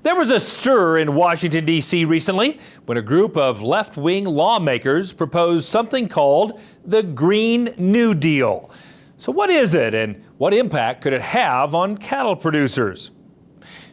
There was a stir in Washington, D.C. recently when a group of left-wing lawmakers proposed something called the Green New Deal. So what is it and what impact could it have on cattle producers?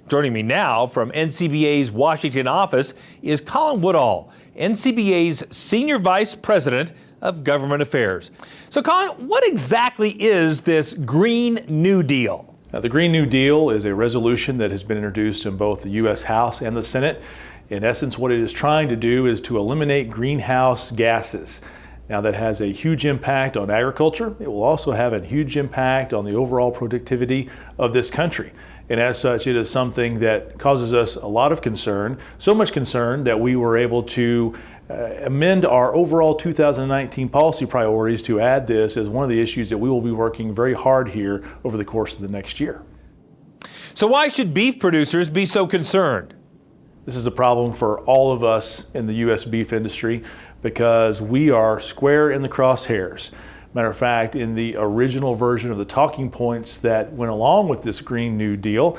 Joining me now from NCBA's Washington office is Colin Woodall, NCBA's Senior Vice President of Government Affairs. So Colin, what exactly is this Green New Deal? Now, the Green New Deal is a resolution that has been introduced in both the U.S. House and the Senate. In essence, what it is trying to do is to eliminate greenhouse gases. Now, that has a huge impact on agriculture. It will also have a huge impact on the overall productivity of this country. And as such, it is something that causes us a lot of concern, so much concern that we were able to amend our overall 2019 policy priorities to add this as one of the issues that we will be working very hard here over the course of the next year. So why should beef producers be so concerned? This is a problem for all of us in the U.S. beef industry because we are square in the crosshairs. Matter of fact, in the original version of the talking points that went along with this Green New Deal,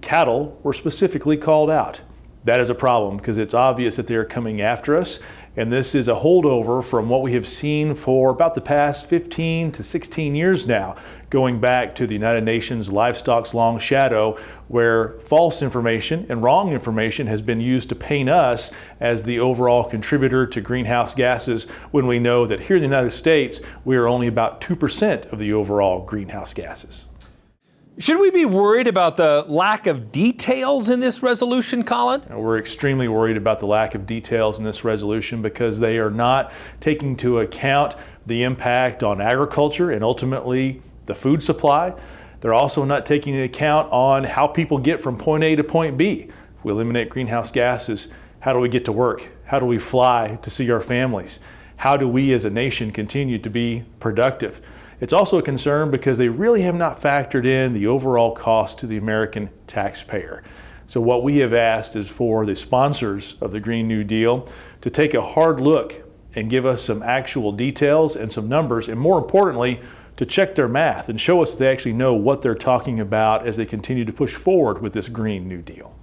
cattle were specifically called out. That is a problem because it's obvious that they're coming after us, and this is a holdover from what we have seen for about the past 15 to 16 years now, going back to the United Nations Livestock's Long Shadow, where false information and wrong information has been used to paint us as the overall contributor to greenhouse gases when we know that here in the United States, we are only about 2% of the overall greenhouse gases. Should we be worried about the lack of details in this resolution, Colin? We're extremely worried about the lack of details in this resolution because they are not taking into account the impact on agriculture and ultimately the food supply. They're also not taking into account on how people get from point A to point B. If we eliminate greenhouse gases, how do we get to work? How do we fly to see our families? How do we as a nation continue to be productive? It's also a concern because they really have not factored in the overall cost to the American taxpayer. So what we have asked is for the sponsors of the Green New Deal to take a hard look and give us some actual details and some numbers, and more importantly, to check their math and show us that they actually know what they're talking about as they continue to push forward with this Green New Deal.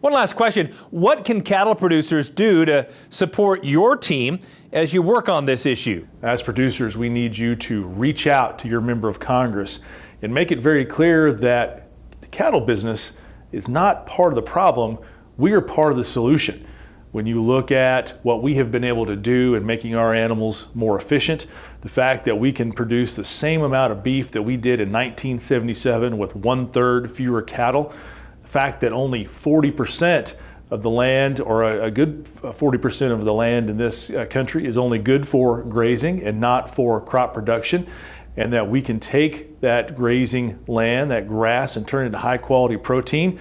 One last question. What can cattle producers do to support your team as you work on this issue? As producers, we need you to reach out to your member of Congress and make it very clear that the cattle business is not part of the problem. We are part of the solution. When you look at what we have been able to do in making our animals more efficient, the fact that we can produce the same amount of beef that we did in 1977 with 1/3 fewer cattle, the fact that only 40% of the land, or a good 40% of the land in this country is only good for grazing and not for crop production, and that we can take that grazing land, that grass, and turn it into high quality protein.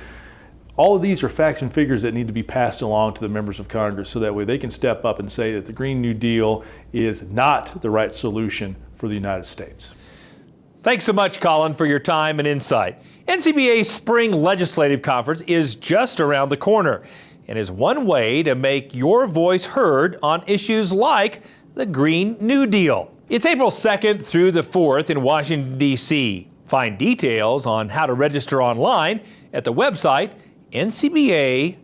All of these are facts and figures that need to be passed along to the members of Congress so that way they can step up and say that the Green New Deal is not the right solution for the United States. Thanks so much, Colin, for your time and insight. NCBA's Spring Legislative Conference is just around the corner and is one way to make your voice heard on issues like the Green New Deal. It's April 2nd through the 4th in Washington, D.C. Find details on how to register online at the website ncba.org.